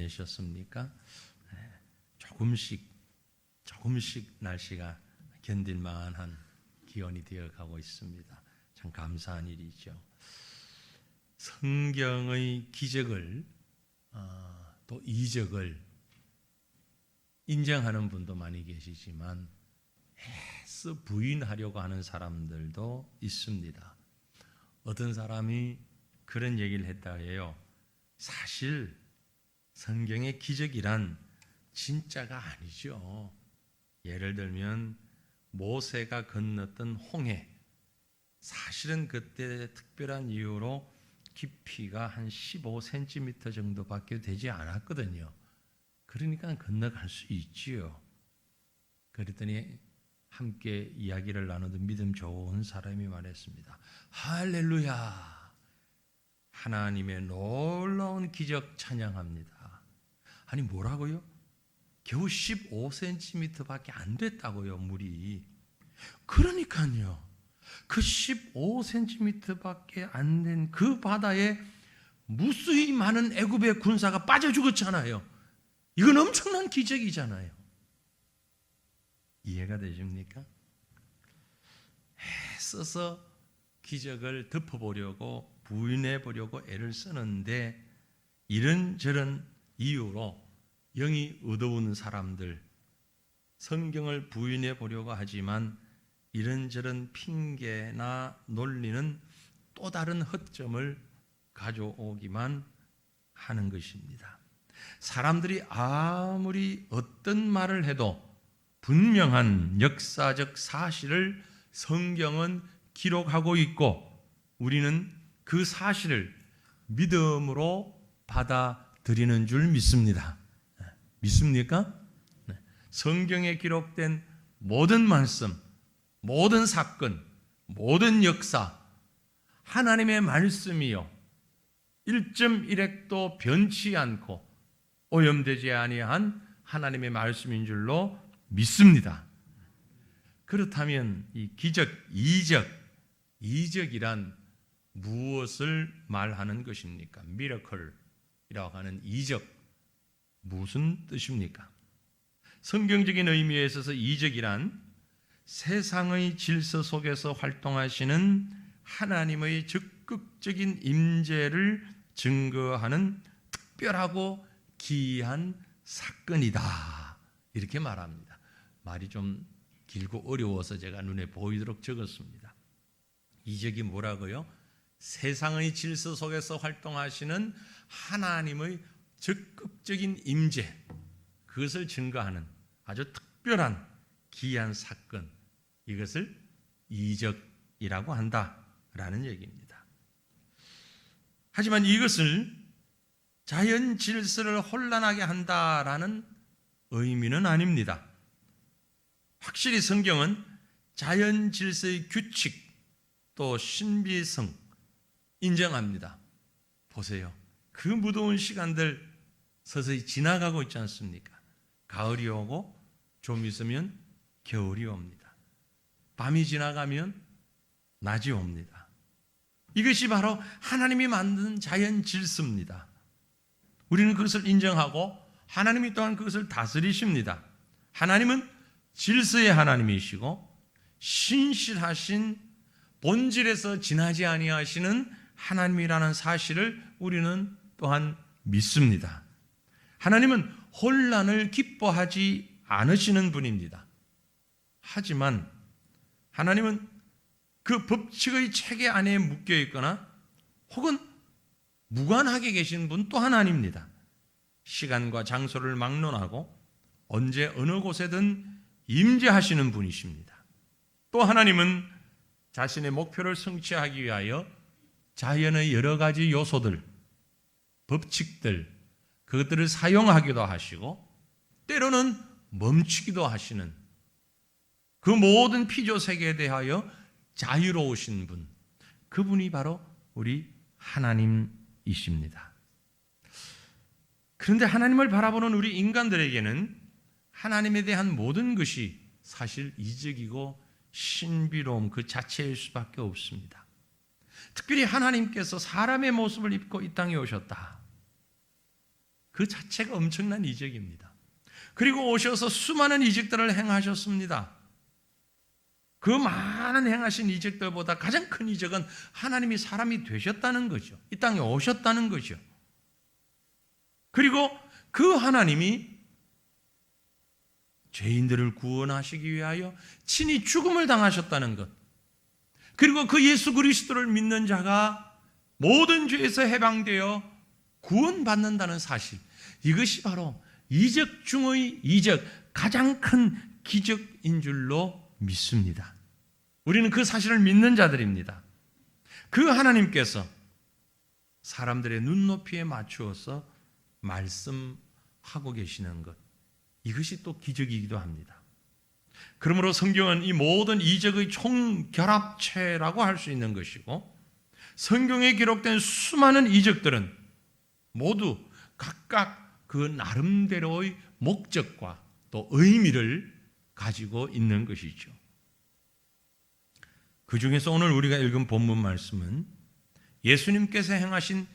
보내셨습니까? 조금씩 날씨가 견딜만한 기온이 되어가고 있습니다. 참 감사한 일이죠. 성경의 기적을 또 이적을 인정하는 분도 많이 계시지만 애써 부인하려고 하는 사람들도 있습니다. 어떤 사람이 그런 얘기를 했다 해요. 사실 성경의 기적이란 진짜가 아니죠. 예를 들면 모세가 건넜던 홍해, 사실은 그때 특별한 이유로 깊이가 한 15cm 정도밖에 되지 않았거든요. 그러니까 건너갈 수 있지요. 그랬더니 함께 이야기를 나누던 믿음 좋은 사람이 말했습니다. 할렐루야! 하나님의 놀라운 기적 찬양합니다. 아니 뭐라고요? 겨우 15cm밖에 안 됐다고요, 물이. 그러니까요. 그 15cm밖에 안 된 그 바다에 무수히 많은 애굽의 군사가 빠져 죽었잖아요. 이건 엄청난 기적이잖아요. 이해가 되십니까? 애써서 기적을 덮어보려고 부인해보려고 애를 쓰는데 이런저런 이유로 영이 어두운 사람들, 성경을 부인해보려고 하지만 이런저런 핑계나 논리는 또 다른 허점을 가져오기만 하는 것입니다. 사람들이 아무리 어떤 말을 해도 분명한 역사적 사실을 성경은 기록하고 있고 우리는 그 사실을 믿음으로 받아들이는 줄 믿습니다. 믿습니까? 성경에 기록된 모든 말씀, 모든 사건, 모든 역사, 하나님의 말씀이요 1.1핵도 변치 않고 오염되지 아니한 하나님의 말씀인 줄로 믿습니다. 그렇다면 이 기적, 이적이란 무엇을 말하는 것입니까? 미러클이라고 하는 이적, 무슨 뜻입니까? 성경적인 의미에 있어서 이적이란 세상의 질서 속에서 활동하시는 하나님의 적극적인 임재를 증거하는 특별하고 기이한 사건이다. 이렇게 말합니다. 말이 좀 길고 어려워서 제가 눈에 보이도록 적었습니다. 이적이 뭐라고요? 세상의 질서 속에서 활동하시는 하나님의 적극적인 임재, 그것을 증거하는 아주 특별한 기이한 사건, 이것을 이적이라고 한다라는 얘기입니다. 하지만 이것을 자연 질서를 혼란하게 한다라는 의미는 아닙니다. 확실히 성경은 자연 질서의 규칙 또 신비성 인정합니다. 보세요. 그 무더운 시간들 서서히 지나가고 있지 않습니까? 가을이 오고 좀 있으면 겨울이 옵니다. 밤이 지나가면 낮이 옵니다. 이것이 바로 하나님이 만든 자연 질서입니다. 우리는 그것을 인정하고 하나님이 또한 그것을 다스리십니다. 하나님은 질서의 하나님이시고 신실하신 본질에서 지나지 아니하시는 하나님이라는 사실을 우리는 또한 믿습니다. 하나님은 혼란을 기뻐하지 않으시는 분입니다. 하지만 하나님은 그 법칙의 체계 안에 묶여 있거나 혹은 무관하게 계신 분 또 하나님입니다. 시간과 장소를 막론하고 언제 어느 곳에든 임재하시는 분이십니다. 또 하나님은 자신의 목표를 성취하기 위하여 자연의 여러 가지 요소들, 법칙들, 그것들을 사용하기도 하시고 때로는 멈추기도 하시는 그 모든 피조 세계에 대하여 자유로우신 분, 그분이 바로 우리 하나님이십니다. 그런데 하나님을 바라보는 우리 인간들에게는 하나님에 대한 모든 것이 사실 이적이고 신비로움 그 자체일 수밖에 없습니다. 특별히 하나님께서 사람의 모습을 입고 이 땅에 오셨다. 그 자체가 엄청난 이적입니다. 그리고 오셔서 수많은 이적들을 행하셨습니다. 그 많은 행하신 이적들보다 가장 큰 이적은 하나님이 사람이 되셨다는 거죠. 이 땅에 오셨다는 거죠. 그리고 그 하나님이 죄인들을 구원하시기 위하여 친히 죽음을 당하셨다는 것, 그리고 그 예수 그리스도를 믿는 자가 모든 죄에서 해방되어 구원받는다는 사실, 이것이 바로 이적 중의 이적, 가장 큰 기적인 줄로 믿습니다. 우리는 그 사실을 믿는 자들입니다. 그 하나님께서 사람들의 눈높이에 맞추어서 말씀하고 계시는 것, 이것이 또 기적이기도 합니다. 그러므로 성경은 이 모든 이적의 총결합체라고 할 수 있는 것이고, 성경에 기록된 수많은 이적들은 모두 각각 그 나름대로의 목적과 또 의미를 가지고 있는 것이죠. 그 중에서 오늘 우리가 읽은 본문 말씀은 예수님께서 행하신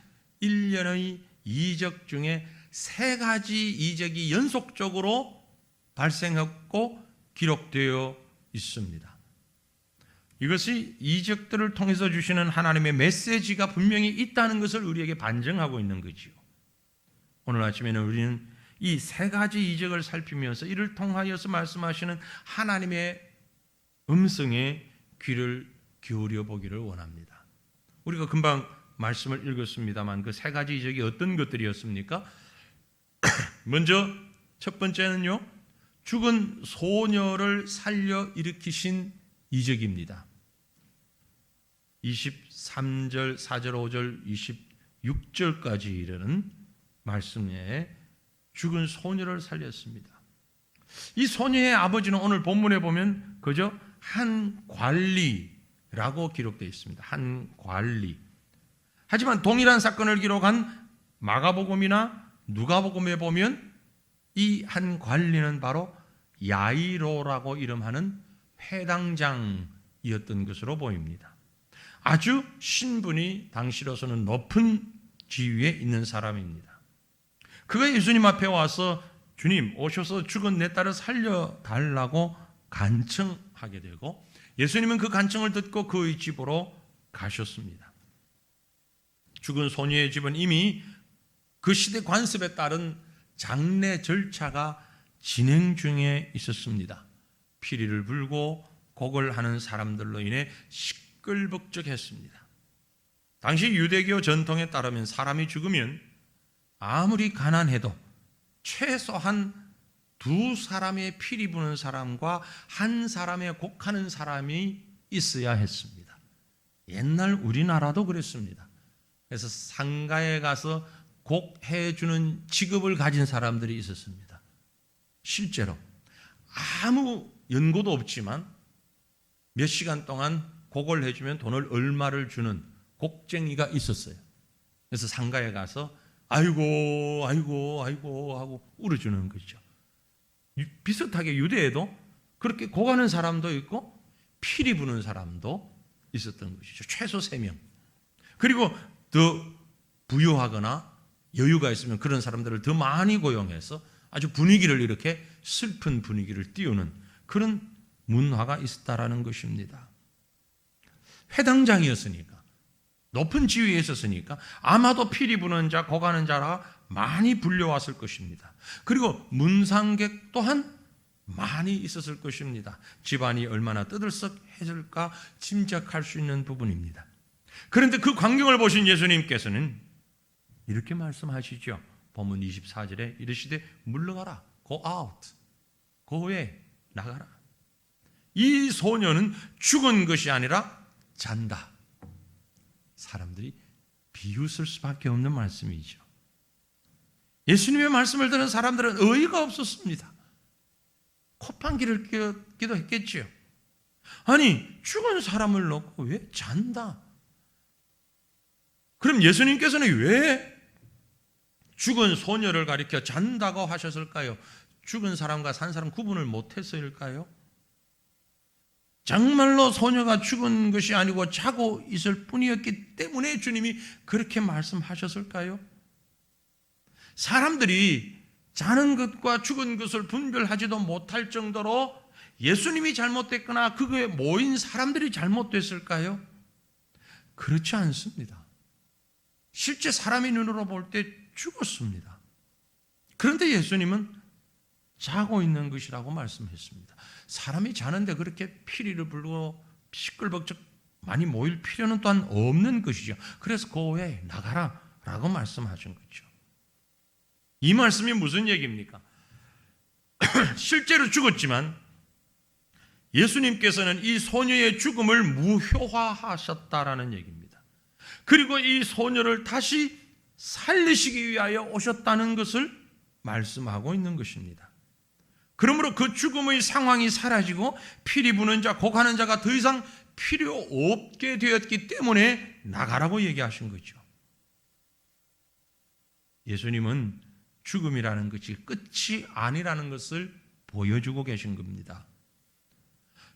1년의 이적 중에 3가지 이적이 연속적으로 발생했고 기록되어 있습니다. 이것이 이적들을 통해서 주시는 하나님의 메시지가 분명히 있다는 것을 우리에게 반증하고 있는 거지요. 오늘 아침에는 우리는 이 3가지 이적을 살피면서 이를 통하여서 말씀하시는 하나님의 음성에 귀를 기울여 보기를 원합니다. 우리가 금방 말씀을 읽었습니다만 그 3가지 이적이 어떤 것들이었습니까? 먼저 첫 번째는요, 죽은 소녀를 살려 일으키신 이적입니다. 23절, 4절, 5절, 26절까지 이르는 말씀에 죽은 소녀를 살렸습니다. 이 소녀의 아버지는 오늘 본문에 보면 그저 한 관리라고 기록되어 있습니다. 한 관리. 하지만 동일한 사건을 기록한 마가복음이나 누가복음에 보면 이 한 관리는 바로 야이로라고 이름하는 회당장이었던 것으로 보입니다. 아주 신분이 당시로서는 높은 지위에 있는 사람입니다. 그가 예수님 앞에 와서 주님 오셔서 죽은 내 딸을 살려달라고 간청하게 되고, 예수님은 그 간청을 듣고 그의 집으로 가셨습니다. 죽은 소녀의 집은 이미 그 시대 관습에 따른 장례 절차가 진행 중에 있었습니다. 피리를 불고 곡을 하는 사람들로 인해 시끌벅적했습니다. 당시 유대교 전통에 따르면 사람이 죽으면 아무리 가난해도 최소한 2사람의 피리 부는 사람과 1사람의 곡하는 사람이 있어야 했습니다. 옛날 우리나라도 그랬습니다. 그래서 상가에 가서 곡해주는 직업을 가진 사람들이 있었습니다. 실제로 아무 연고도 없지만 몇 시간 동안 곡을 해주면 돈을 얼마를 주는 곡쟁이가 있었어요. 그래서 상가에 가서 아이고 아이고 아이고 하고 울어주는 거죠. 비슷하게 유대에도 그렇게 곡하는 사람도 있고 피리 부는 사람도 있었던 것이죠. 최소 3명. 그리고 더 부유하거나 여유가 있으면 그런 사람들을 더 많이 고용해서 아주 분위기를 이렇게 슬픈 분위기를 띄우는 그런 문화가 있었다라는 것입니다. 회당장이었으니까, 높은 지위에 있었으니까 아마도 피리 부는 자, 곡하는 자가 많이 불려왔을 것입니다. 그리고 문상객 또한 많이 있었을 것입니다. 집안이 얼마나 떠들썩했을까 짐작할 수 있는 부분입니다. 그런데 그 광경을 보신 예수님께서는 이렇게 말씀하시죠. 본문 24절에 이르시되 물러가라. Go out. Go away. 나가라. 이 소녀는 죽은 것이 아니라 잔다. 사람들이 비웃을 수밖에 없는 말씀이죠. 예수님의 말씀을 듣는 사람들은 어이가 없었습니다. 콧방귀를 뀌기도 했겠지요. 아니, 죽은 사람을 놓고 왜 잔다? 그럼 예수님께서는 왜 죽은 소녀를 가리켜 잔다고 하셨을까요? 죽은 사람과 산 사람 구분을 못해서일까요? 정말로 소녀가 죽은 것이 아니고 자고 있을 뿐이었기 때문에 주님이 그렇게 말씀하셨을까요? 사람들이 자는 것과 죽은 것을 분별하지도 못할 정도로 예수님이 잘못됐거나 그거에 모인 사람들이 잘못됐을까요? 그렇지 않습니다. 실제 사람의 눈으로 볼 때 죽었습니다. 그런데 예수님은 자고 있는 것이라고 말씀했습니다. 사람이 자는데 그렇게 피리를 불고 시끌벅적 많이 모일 필요는 또한 없는 것이죠. 그래서 고에 나가라 라고 말씀하신 거죠. 이 말씀이 무슨 얘기입니까? 실제로 죽었지만 예수님께서는 이 소녀의 죽음을 무효화하셨다라는 얘기입니다. 그리고 이 소녀를 다시 살리시기 위하여 오셨다는 것을 말씀하고 있는 것입니다. 그러므로 그 죽음의 상황이 사라지고 피리 부는 자, 고가는 자가 더 이상 필요 없게 되었기 때문에 나가라고 얘기하신 거죠. 예수님은 죽음이라는 것이 끝이 아니라는 것을 보여주고 계신 겁니다.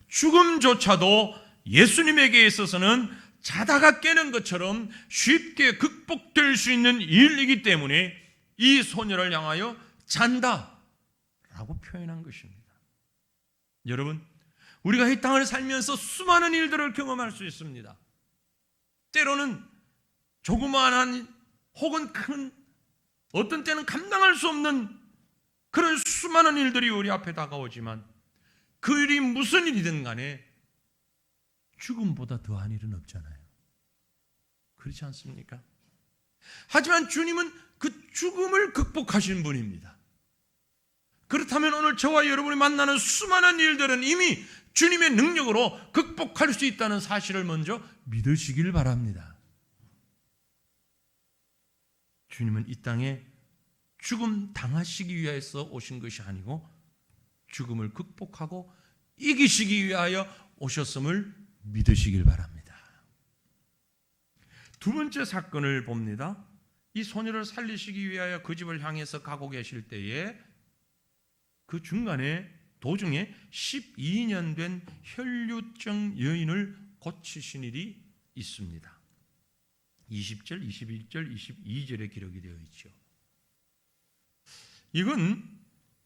죽음조차도 예수님에게 있어서는 자다가 깨는 것처럼 쉽게 극복될 수 있는 일이기 때문에 이 소녀를 향하여 잔다 라고 표현한 것입니다. 여러분, 우리가 이 땅을 살면서 수많은 일들을 경험할 수 있습니다. 때로는 조그마한 혹은 큰, 어떤 때는 감당할 수 없는 그런 수많은 일들이 우리 앞에 다가오지만 그 일이 무슨 일이든 간에 죽음보다 더한 일은 없잖아요. 그렇지 않습니까? 하지만 주님은 그 죽음을 극복하신 분입니다. 그렇다면 오늘 저와 여러분이 만나는 수많은 일들은 이미 주님의 능력으로 극복할 수 있다는 사실을 먼저 믿으시길 바랍니다. 주님은 이 땅에 죽음 당하시기 위해서 오신 것이 아니고 죽음을 극복하고 이기시기 위하여 오셨음을 믿으시길 바랍니다. 두 번째 사건을 봅니다. 이 소녀를 살리시기 위하여 그 집을 향해서 가고 계실 때에 그 중간에 도중에 12년 된 혈류증 여인을 고치신 일이 있습니다. 20절, 21절, 22절에 기록이 되어 있죠. 이건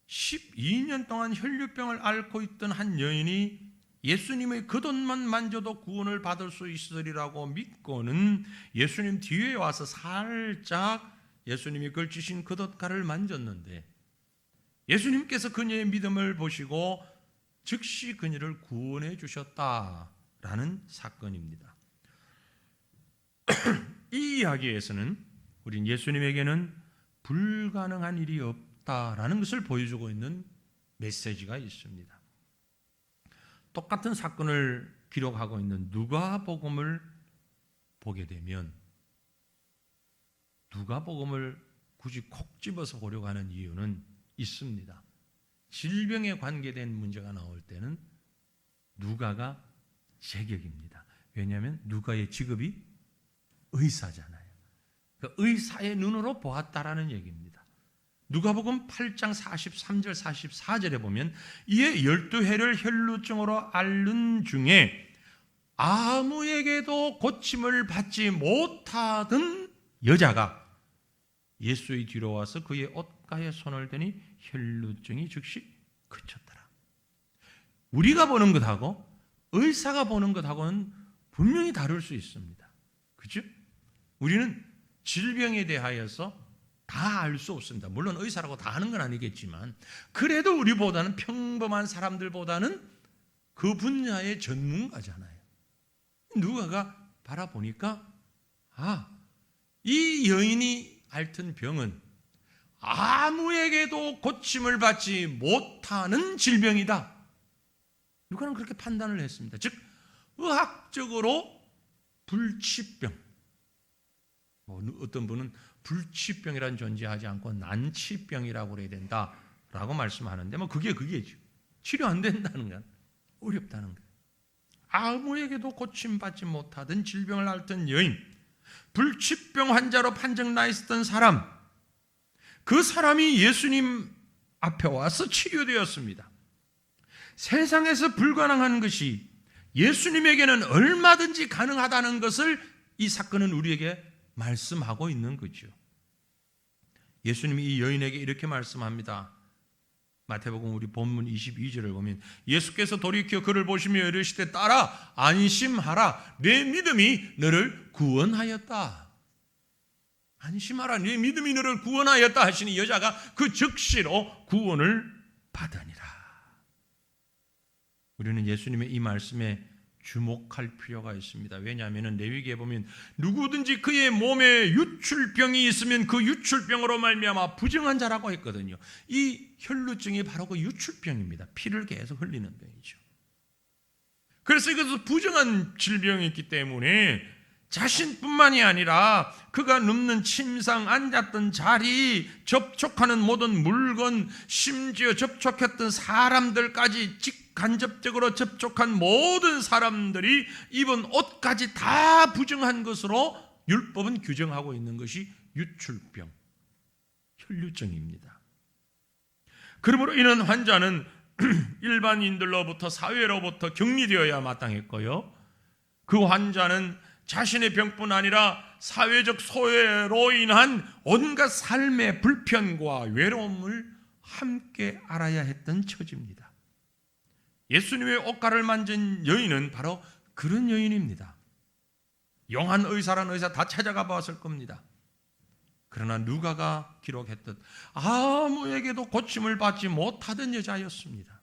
12년 동안 혈류병을 앓고 있던 한 여인이 예수님의 겉옷만 만져도 구원을 받을 수 있으리라고 믿고는 예수님 뒤에 와서 살짝 예수님이 걸치신 겉옷가를 만졌는데 예수님께서 그녀의 믿음을 보시고 즉시 그녀를 구원해 주셨다라는 사건입니다. 이 이야기에서는 우린 예수님에게는 불가능한 일이 없다라는 것을 보여주고 있는 메시지가 있습니다. 똑같은 사건을 기록하고 있는 누가복음을 보게 되면 누가복음을 굳이 콕 집어서 보려고 하는 이유는 있습니다. 질병에 관계된 문제가 나올 때는 누가가 제격입니다. 왜냐하면 누가의 직업이 의사잖아요. 그러니까 의사의 눈으로 보았다라는 얘기입니다. 누가복음 8장 43절 44절에 보면 이에 12해를 혈루증으로 앓는 중에 아무에게도 고침을 받지 못하던 여자가 예수의 뒤로 와서 그의 옷가에 손을 대니 혈루증이 즉시 그쳤더라. 우리가 보는 것하고 의사가 보는 것하고는 분명히 다를 수 있습니다. 그렇죠? 우리는 질병에 대하여서 다 알 수 없습니다. 물론 의사라고 다 아는 건 아니겠지만 그래도 우리보다는 평범한 사람들보다는 그 분야의 전문가잖아요. 누가가 바라보니까 이 여인이 앓던 병은 아무에게도 고침을 받지 못하는 질병이다. 누가는 그렇게 판단을 했습니다. 즉 의학적으로 불치병, 어떤 분은 불치병이란 존재하지 않고 난치병이라고 그래야 된다라고 말씀하는데 그게죠. 치료 안 된다는 건 어렵다는 거예요. 아무에게도 고침받지 못하던 질병을 앓던 여인, 불치병 환자로 판정 나 있었던 사람, 그 사람이 예수님 앞에 와서 치료되었습니다. 세상에서 불가능한 것이 예수님에게는 얼마든지 가능하다는 것을 이 사건은 우리에게 말씀하고 있는 거죠. 예수님이 이 여인에게 이렇게 말씀합니다. 마태복음 우리 본문 22절을 보면 예수께서 돌이켜 그를 보시며 이르시되 딸아 안심하라 내 믿음이 너를 구원하였다. 안심하라 내 믿음이 너를 구원하였다 하시니 여자가 그 즉시로 구원을 받으니라. 우리는 예수님의 이 말씀에 주목할 필요가 있습니다. 왜냐하면 레위기에 보면 누구든지 그의 몸에 유출병이 있으면 그 유출병으로 말미암아 부정한 자라고 했거든요. 이 혈루증이 바로 그 유출병입니다. 피를 계속 흘리는 병이죠. 그래서 이것은 부정한 질병이 있기 때문에 자신뿐만이 아니라 그가 눕는 침상, 앉았던 자리, 접촉하는 모든 물건, 심지어 접촉했던 사람들까지 간접적으로 접촉한 모든 사람들이 입은 옷까지 다 부정한 것으로 율법은 규정하고 있는 것이 유출병, 혈류증입니다. 그러므로 이런 환자는 일반인들로부터 사회로부터 격리되어야 마땅했고요. 그 환자는 자신의 병뿐 아니라 사회적 소외로 인한 온갖 삶의 불편과 외로움을 함께 알아야 했던 처지입니다. 예수님의 옷가를 만진 여인은 바로 그런 여인입니다. 용한 의사란 의사 다 찾아가 봤을 겁니다. 그러나 누가가 기록했듯 아무에게도 고침을 받지 못하던 여자였습니다.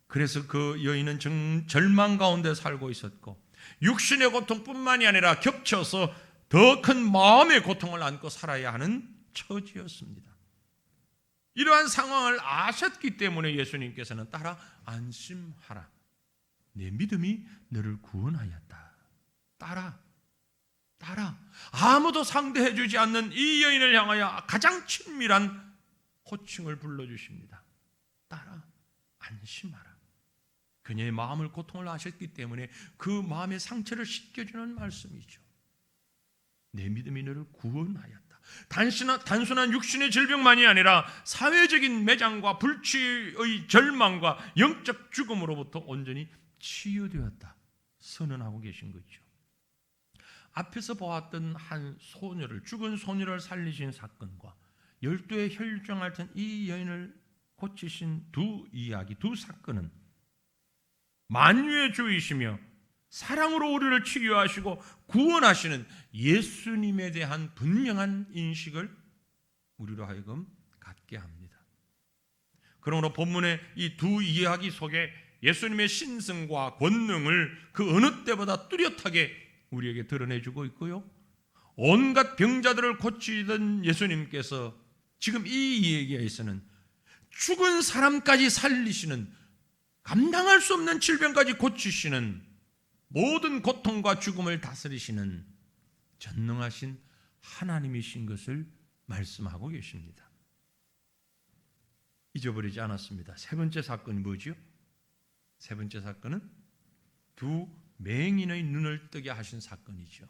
그래서 그 여인은 절망 가운데 살고 있었고 육신의 고통뿐만이 아니라 겹쳐서 더 큰 마음의 고통을 안고 살아야 하는 처지였습니다. 이러한 상황을 아셨기 때문에 예수님께서는 따라 안심하라. 내 믿음이 너를 구원하였다. 따라. 아무도 상대해 주지 않는 이 여인을 향하여 가장 친밀한 호칭을 불러주십니다. 따라. 안심하라. 그녀의 마음을 고통을 아셨기 때문에 그 마음의 상처를 씻겨주는 말씀이죠. 내 믿음이 너를 구원하였다. 단순한 육신의 질병만이 아니라 사회적인 매장과 불치의 절망과 영적 죽음으로부터 온전히 치유되었다 선언하고 계신 거죠. 앞에서 보았던 한 소녀를, 죽은 소녀를 살리신 사건과 12의 혈류증 앓던 이 여인을 고치신 두 이야기, 두 사건은 만유의 주이시며 사랑으로 우리를 치유하시고 구원하시는 예수님에 대한 분명한 인식을 우리로 하여금 갖게 합니다. 그러므로 본문의 이 두 이야기 속에 예수님의 신성과 권능을 그 어느 때보다 뚜렷하게 우리에게 드러내주고 있고요. 온갖 병자들을 고치던 예수님께서 지금 이 이야기에서는 죽은 사람까지 살리시는, 감당할 수 없는 질병까지 고치시는, 모든 고통과 죽음을 다스리시는 전능하신 하나님이신 것을 말씀하고 계십니다. 잊어버리지 않았습니다. 세 번째 사건이 뭐죠? 세 번째 사건은 두 맹인의 눈을 뜨게 하신 사건이죠.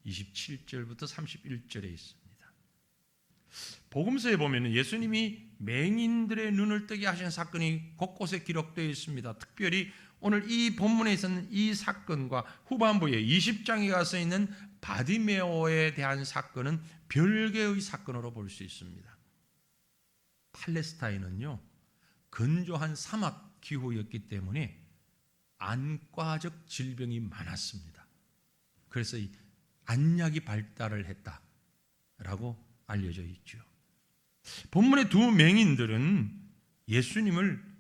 27절부터 31절에 있습니다. 복음서에 보면 예수님이 맹인들의 눈을 뜨게 하신 사건이 곳곳에 기록되어 있습니다. 특별히 오늘 이 본문에 있는 이 사건과 후반부에 20장에 가서 있는 바디메오에 대한 사건은 별개의 사건으로 볼 수 있습니다. 팔레스타인은요, 건조한 사막 기후였기 때문에 안과적 질병이 많았습니다. 그래서 이 안약이 발달을 했다라고 알려져 있죠. 본문의 두 맹인들은 예수님을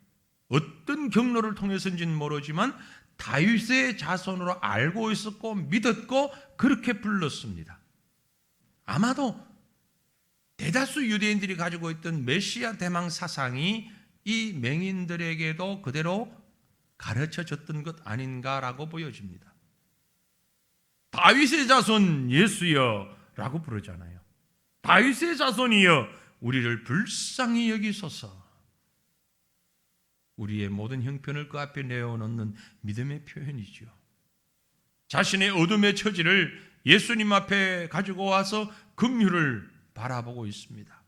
어떤 경로를 통해서인지는 모르지만 다윗의 자손으로 알고 있었고 믿었고 그렇게 불렀습니다. 아마도 대다수 유대인들이 가지고 있던 메시아 대망 사상이 이 맹인들에게도 그대로 가르쳐졌던 것 아닌가라고 보여집니다. 다윗의 자손 예수여 라고 부르잖아요. 다윗의 자손이여 우리를 불쌍히 여기소서. 우리의 모든 형편을 그 앞에 내어놓는 믿음의 표현이죠. 자신의 어둠의 처지를 예수님 앞에 가지고 와서 긍휼을 바라보고 있습니다.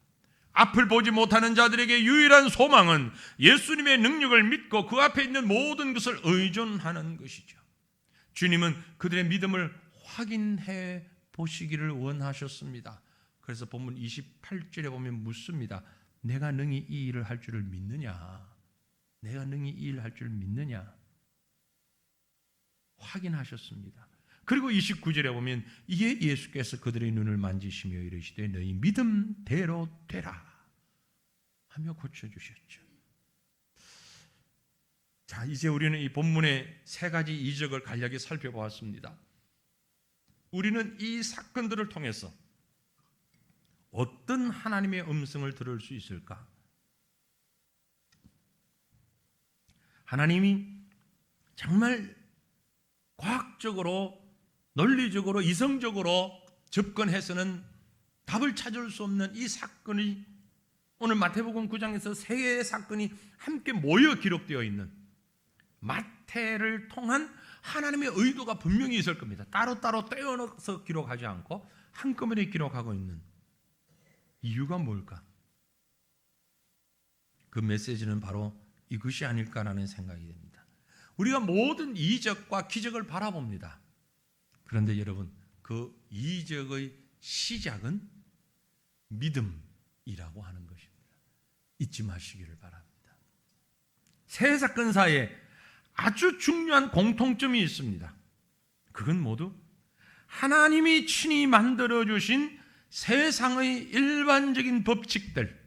앞을 보지 못하는 자들에게 유일한 소망은 예수님의 능력을 믿고 그 앞에 있는 모든 것을 의존하는 것이죠. 주님은 그들의 믿음을 확인해 보시기를 원하셨습니다. 그래서 본문 28절에 보면 묻습니다. 내가 능히 이 일을 할 줄을 믿느냐? 내가 능히 이 일을 할 줄을 믿느냐? 확인하셨습니다. 그리고 29절에 보면 이에 예수께서 그들의 눈을 만지시며 이르시되 너희 믿음대로 되라 하며 고쳐주셨죠. 자, 이제 우리는 이 본문의 세 가지 이적을 간략히 살펴보았습니다. 우리는 이 사건들을 통해서 어떤 하나님의 음성을 들을 수 있을까? 하나님이 정말 과학적으로, 논리적으로, 이성적으로 접근해서는 답을 찾을 수 없는 이 사건이 오늘 마태복음 9장에서 세 개의 사건이 함께 모여 기록되어 있는 마태를 통한 하나님의 의도가 분명히 있을 겁니다. 따로따로 떼어넣어서 기록하지 않고 한꺼번에 기록하고 있는 이유가 뭘까? 그 메시지는 바로 이것이 아닐까라는 생각이 듭니다. 우리가 모든 이적과 기적을 바라봅니다. 그런데 여러분, 그 이적의 시작은 믿음이라고 하는 것입니다. 잊지 마시기를 바랍니다. 세 사건 사이에 아주 중요한 공통점이 있습니다. 그건 모두 하나님이 친히 만들어주신 세상의 일반적인 법칙들,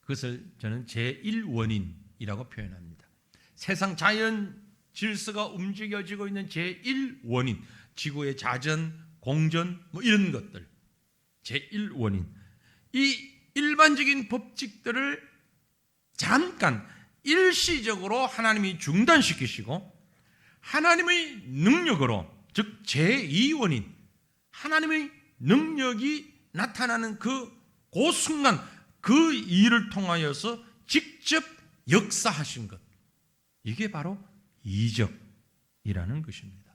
그것을 저는 제1원인이라고 표현합니다. 세상 자연 질서가 움직여지고 있는 제1원인, 지구의 자전, 공전 뭐 이런 것들, 제1원인. 이 일반적인 법칙들을 잠깐 일시적으로 하나님이 중단시키시고 하나님의 능력으로, 즉 제2원인, 하나님의 능력이 나타나는 그 순간 그 일을 통하여서 직접 역사하신 것, 이게 바로 이적이라는 것입니다.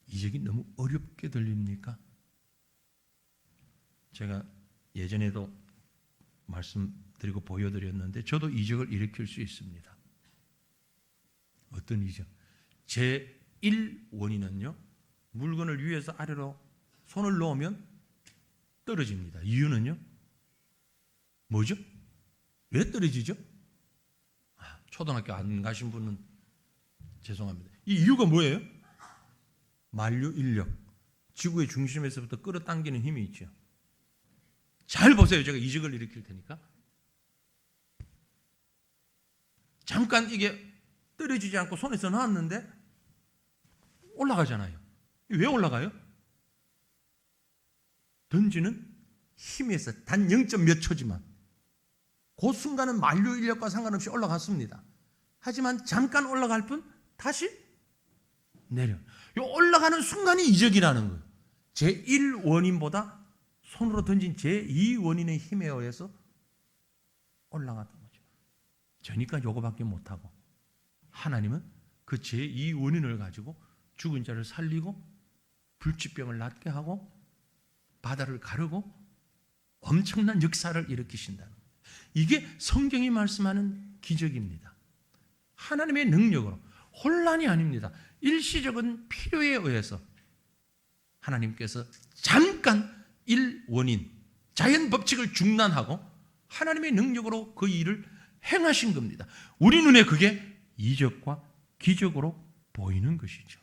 이적이 너무 어렵게 들립니까? 제가 예전에도 말씀드리고 보여드렸는데 저도 이적을 일으킬 수 있습니다. 어떤 이적? 제1원인은요, 물건을 위에서 아래로 손을 놓으면 떨어집니다. 이유는요? 뭐죠? 왜 떨어지죠? 초등학교 안 가신 분은 죄송합니다. 이 이유가 뭐예요? 만류 인력, 지구의 중심에서부터 끌어당기는 힘이 있죠. 잘 보세요. 제가 이적을 일으킬 테니까. 잠깐 이게 떨어지지 않고 손에서 놨는데 올라가잖아요. 왜 올라가요? 던지는 힘에서 단 0. 몇 초지만 그 순간은 만류 인력과 상관없이 올라갔습니다. 하지만 잠깐 올라갈 뿐 다시 내려. 이 올라가는 순간이 이적이라는 거예요. 제1원인보다 손으로 던진 제2원인의 힘에 의해서 올라갔던 거죠. 저니까 요거밖에 못하고 하나님은 그 제2원인을 가지고 죽은 자를 살리고 불치병을 낫게 하고 바다를 가르고 엄청난 역사를 일으키신다는 거예요. 이게 성경이 말씀하는 기적입니다. 하나님의 능력으로, 혼란이 아닙니다. 일시적인 필요에 의해서 하나님께서 잠깐 일원인, 자연 법칙을 중단하고 하나님의 능력으로 그 일을 행하신 겁니다. 우리 눈에 그게 이적과 기적으로 보이는 것이죠.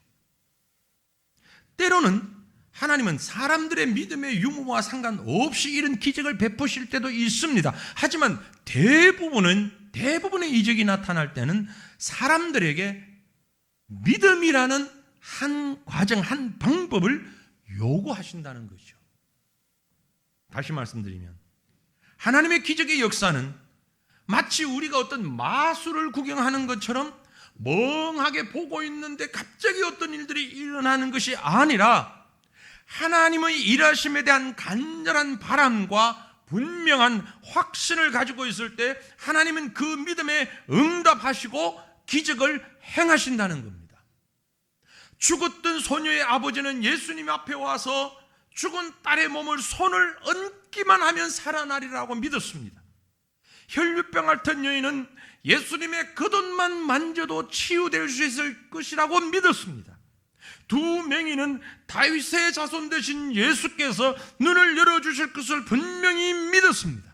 때로는 하나님은 사람들의 믿음의 유무와 상관없이 이런 기적을 베푸실 때도 있습니다. 하지만 대부분의 이적이 나타날 때는 사람들에게 믿음이라는 한 과정, 한 방법을 요구하신다는 거죠. 다시 말씀드리면 하나님의 기적의 역사는 마치 우리가 어떤 마술을 구경하는 것처럼 멍하게 보고 있는데 갑자기 어떤 일들이 일어나는 것이 아니라 하나님의 일하심에 대한 간절한 바람과 분명한 확신을 가지고 있을 때 하나님은 그 믿음에 응답하시고 기적을 행하신다는 겁니다. 죽었던 소녀의 아버지는 예수님 앞에 와서 죽은 딸의 몸을 손을 얹기만 하면 살아나리라고 믿었습니다. 혈류병 앓던 여인은 예수님의 겉옷만 만져도 치유될 수 있을 것이라고 믿었습니다. 두 맹인은 다윗의 자손 되신 예수께서 눈을 열어주실 것을 분명히 믿었습니다.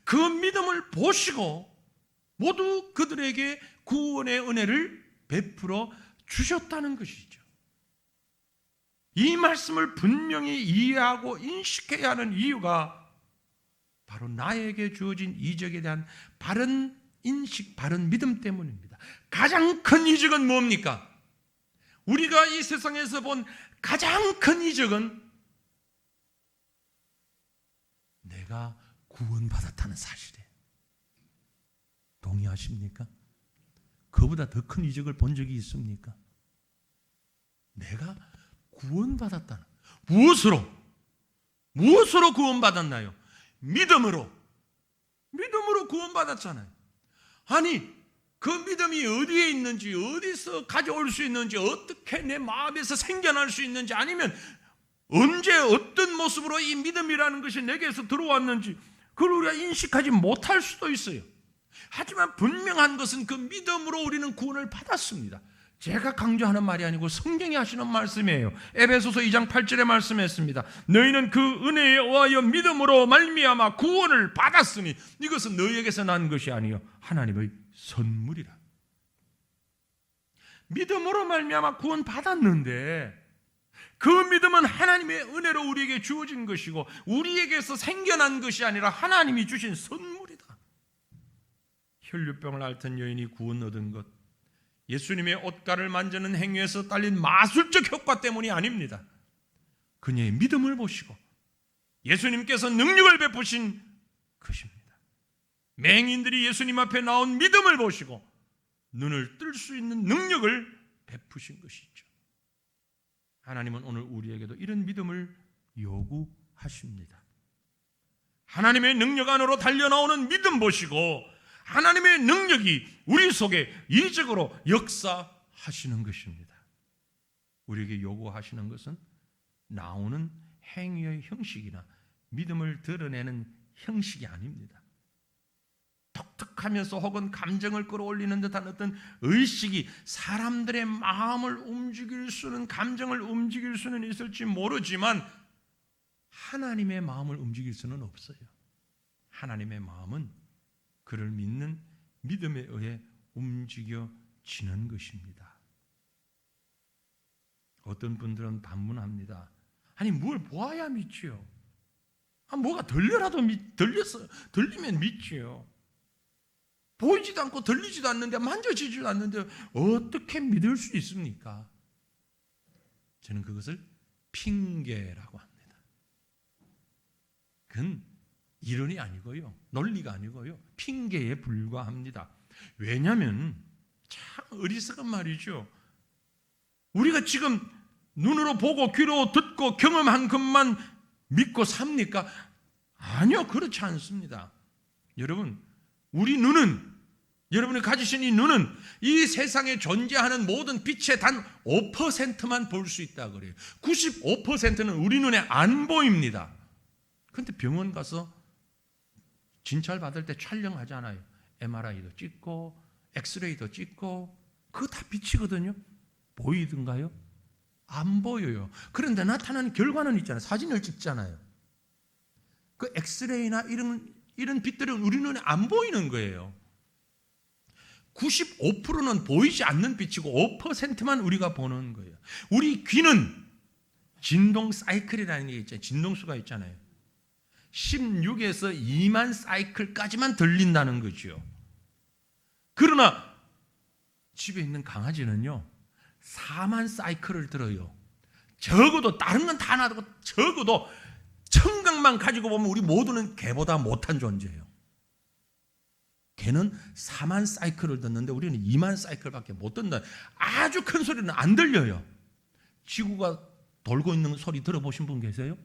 그 믿음을 보시고 모두 그들에게 구원의 은혜를 베풀어 주셨다는 것이죠. 이 말씀을 분명히 이해하고 인식해야 하는 이유가 바로 나에게 주어진 이적에 대한 바른 인식, 바른 믿음 때문입니다. 가장 큰 이적은 뭡니까? 우리가 이 세상에서 본 가장 큰 이적은 내가 구원받았다는 사실이에요. 동의하십니까? 그보다 더 큰 이적을 본 적이 있습니까? 내가 구원받았다는, 무엇으로 구원받았나요? 믿음으로 구원받았잖아요. 아니, 그 믿음이 어디에 있는지, 어디서 가져올 수 있는지, 어떻게 내 마음에서 생겨날 수 있는지, 아니면 언제 어떤 모습으로 이 믿음이라는 것이 내게서 들어왔는지 그걸 우리가 인식하지 못할 수도 있어요. 하지만 분명한 것은 그 믿음으로 우리는 구원을 받았습니다. 제가 강조하는 말이 아니고 성경이 하시는 말씀이에요. 에베소서 2장 8절에 말씀했습니다. 너희는 그 은혜에 의하여 믿음으로 말미암아 구원을 받았으니 이것은 너희에게서 난 것이 아니요 하나님의 선물이라. 믿음으로 말미암아 구원 받았는데 그 믿음은 하나님의 은혜로 우리에게 주어진 것이고 우리에게서 생겨난 것이 아니라 하나님이 주신 선물이다. 혈류병을 앓던 여인이 구원 얻은 것, 예수님의 옷가를 만지는 행위에서 딸린 마술적 효과 때문이 아닙니다. 그녀의 믿음을 보시고 예수님께서 능력을 베푸신 것입니다. 맹인들이 예수님 앞에 나온 믿음을 보시고 눈을 뜰 수 있는 능력을 베푸신 것이죠. 하나님은 오늘 우리에게도 이런 믿음을 요구하십니다. 하나님의 능력 안으로 달려나오는 믿음 보시고 하나님의 능력이 우리 속에 이적으로 역사하시는 것입니다. 우리에게 요구하시는 것은 나오는 행위의 형식이나 믿음을 드러내는 형식이 아닙니다. 독특하면서 혹은 감정을 끌어올리는 듯한 어떤 의식이 사람들의 마음을 움직일 수는, 감정을 움직일 수는 있을지 모르지만 하나님의 마음을 움직일 수는 없어요. 하나님의 마음은 그를 믿는 믿음에 의해 움직여지는 것입니다. 어떤 분들은 반문합니다. 아니 뭘 보아야 믿지요? 뭐가 들리면 믿지요. 보이지도 않고 들리지도 않는데, 만져지지도 않는데 어떻게 믿을 수 있습니까? 저는 그것을 핑계라고 합니다. 그건 이론이 아니고요, 논리가 아니고요, 핑계에 불과합니다. 왜냐하면 참 어리석은 말이죠. 우리가 지금 눈으로 보고 귀로 듣고 경험한 것만 믿고 삽니까? 아니요, 그렇지 않습니다. 여러분, 우리 눈은, 여러분이 가지신 이 눈은 이 세상에 존재하는 모든 빛의 단 5%만 볼 수 있다 그래요. 95%는 우리 눈에 안 보입니다. 그런데 병원 가서 진찰 받을 때 촬영하잖아요. MRI도 찍고 엑스레이도 찍고 그거 다 빛이거든요. 보이던가요? 안 보여요. 그런데 나타나는 결과는 있잖아요. 사진을 찍잖아요. 그 엑스레이나 이런 빛들은 우리 눈에 안 보이는 거예요. 95%는 보이지 않는 빛이고 5%만 우리가 보는 거예요. 우리 귀는 진동 사이클이라는 게 있잖아요. 진동수가 있잖아요. 16에서 2만 사이클까지만 들린다는 거죠. 그러나 집에 있는 강아지는요 4만 사이클을 들어요. 적어도 다른 건 다 놔두고 적어도 청각만 가지고 보면 우리 모두는 개보다 못한 존재예요. 개는 4만 사이클을 듣는데 우리는 2만 사이클밖에 못 듣는다. 아주 큰 소리는 안 들려요. 지구가 돌고 있는 소리 들어보신 분 계세요?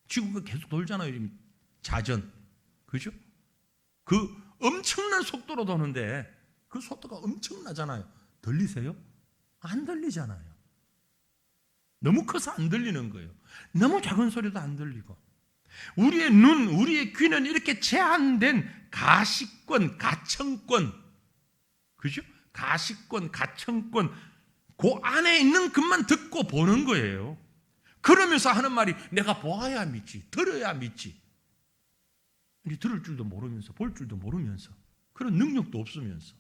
지구가 계속 돌잖아요. 지금 자전. 그죠? 그 엄청난 속도로 도는데 그 속도가 엄청나잖아요. 들리세요? 안 들리잖아요. 너무 커서 안 들리는 거예요. 너무 작은 소리도 안 들리고. 우리의 눈, 우리의 귀는 이렇게 제한된 가시권, 가청권, 그죠? 가시권, 가청권, 그 안에 있는 것만 듣고 보는 거예요. 그러면서 하는 말이 내가 보아야 믿지, 들어야 믿지. 들을 줄도 모르면서, 볼 줄도 모르면서, 그런 능력도 없으면서.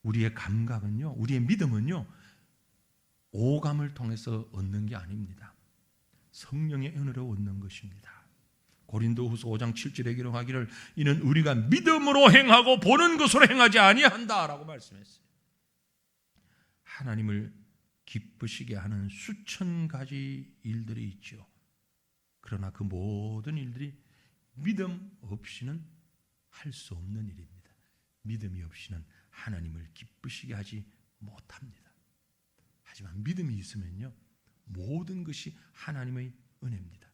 우리의 감각은요, 우리의 믿음은요, 오감을 통해서 얻는 게 아닙니다. 성령의 은혜로 얻는 것입니다. 고린도후서 5장 7절에 기록하기를 이는 우리가 믿음으로 행하고 보는 것으로 행하지 아니한다라고 말씀했어요. 하나님을 기쁘시게 하는 수천 가지 일들이 있죠. 그러나 그 모든 일들이 믿음 없이는 할 수 없는 일입니다. 믿음이 없이는 하나님을 기쁘시게 하지 못합니다. 하지만 믿음이 있으면요, 모든 것이 하나님의 은혜입니다.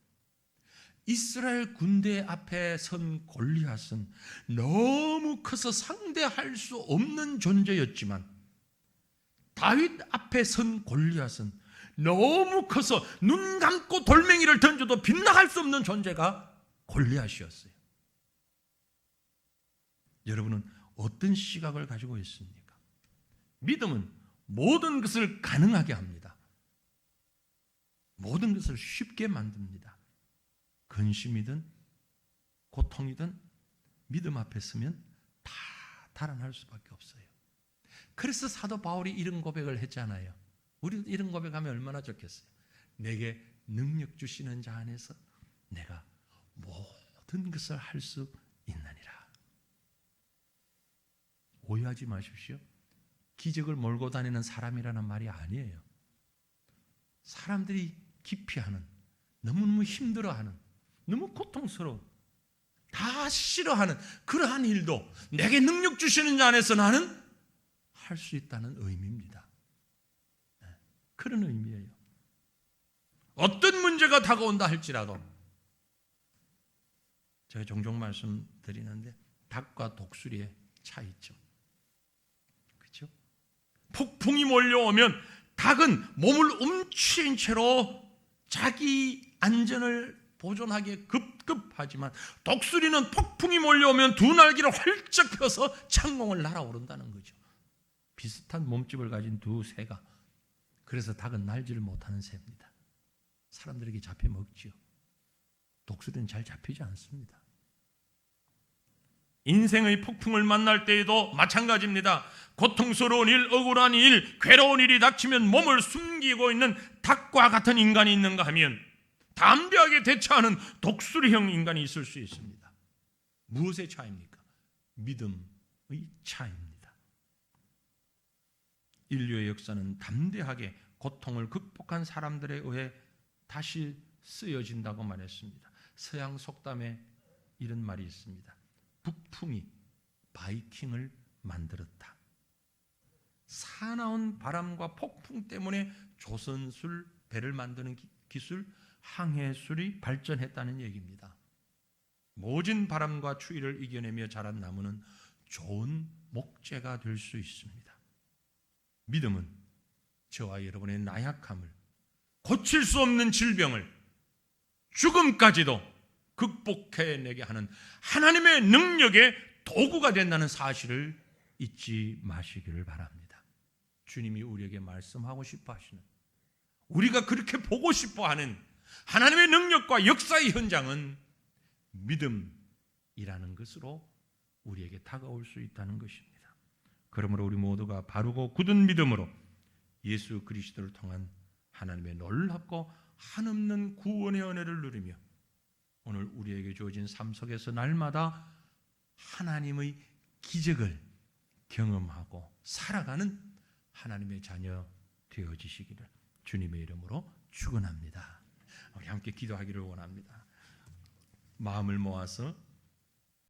이스라엘 군대 앞에 선 골리앗은 너무 커서 상대할 수 없는 존재였지만 다윗 앞에 선 골리앗은 너무 커서 눈 감고 돌멩이를 던져도 빗나갈 수 없는 존재가 골리앗이었어요. 여러분은 어떤 시각을 가지고 있습니까? 믿음은 모든 것을 가능하게 합니다. 모든 것을 쉽게 만듭니다. 근심이든 고통이든 믿음 앞에 서면 다 달아날 수밖에 없어요. 그래서 사도 바울이 이런 고백을 했잖아요. 우리도 이런 고백하면 얼마나 좋겠어요. 내게 능력 주시는 자 안에서 내가 모든 것을 할 수 있느니라. 오해하지 마십시오. 기적을 몰고 다니는 사람이라는 말이 아니에요. 사람들이 기피하는, 너무너무 힘들어하는, 너무 고통스러운, 다 싫어하는 그러한 일도 내게 능력 주시는 자 안에서 나는 할 수 있다는 의미입니다. 그런 의미예요. 어떤 문제가 다가온다 할지라도, 제가 종종 말씀드리는데 닭과 독수리의 차이죠. 그렇죠? 폭풍이 몰려오면 닭은 몸을 움츠린 채로 자기 안전을 보존하기에 급급하지만 독수리는 폭풍이 몰려오면 두 날개를 활짝 펴서 창공을 날아오른다는 거죠. 비슷한 몸집을 가진 두 새가, 그래서 닭은 날지를 못하는 새입니다. 사람들에게 잡혀 먹지요. 독수리는 잘 잡히지 않습니다. 인생의 폭풍을 만날 때에도 마찬가지입니다. 고통스러운 일, 억울한 일, 괴로운 일이 닥치면 몸을 숨기고 있는 닭과 같은 인간이 있는가 하면 담대하게 대처하는 독수리형 인간이 있을 수 있습니다. 무엇의 차이입니까? 믿음의 차이입니다. 인류의 역사는 담대하게 고통을 극복한 사람들에 의해 다시 쓰여진다고 말했습니다. 서양 속담에 이런 말이 있습니다. 북풍이 바이킹을 만들었다. 사나운 바람과 폭풍 때문에 조선술 배를 만드는 기술, 항해술이 발전했다는 얘기입니다. 모진 바람과 추위를 이겨내며 자란 나무는 좋은 목재가 될 수 있습니다. 믿음은 저와 여러분의 나약함을, 고칠 수 없는 질병을, 죽음까지도 극복해내게 하는 하나님의 능력의 도구가 된다는 사실을 잊지 마시기를 바랍니다. 주님이 우리에게 말씀하고 싶어 하시는, 우리가 그렇게 보고 싶어 하는 하나님의 능력과 역사의 현장은 믿음이라는 것으로 우리에게 다가올 수 있다는 것입니다. 그러므로 우리 모두가 바르고 굳은 믿음으로 예수 그리스도를 통한 하나님의 놀랍고 한없는 구원의 은혜를 누리며 오늘 우리에게 주어진 삶 속에서 날마다 하나님의 기적을 경험하고 살아가는 하나님의 자녀 되어지시기를 주님의 이름으로 축원합니다. 우리 함께 기도하기를 원합니다. 마음을 모아서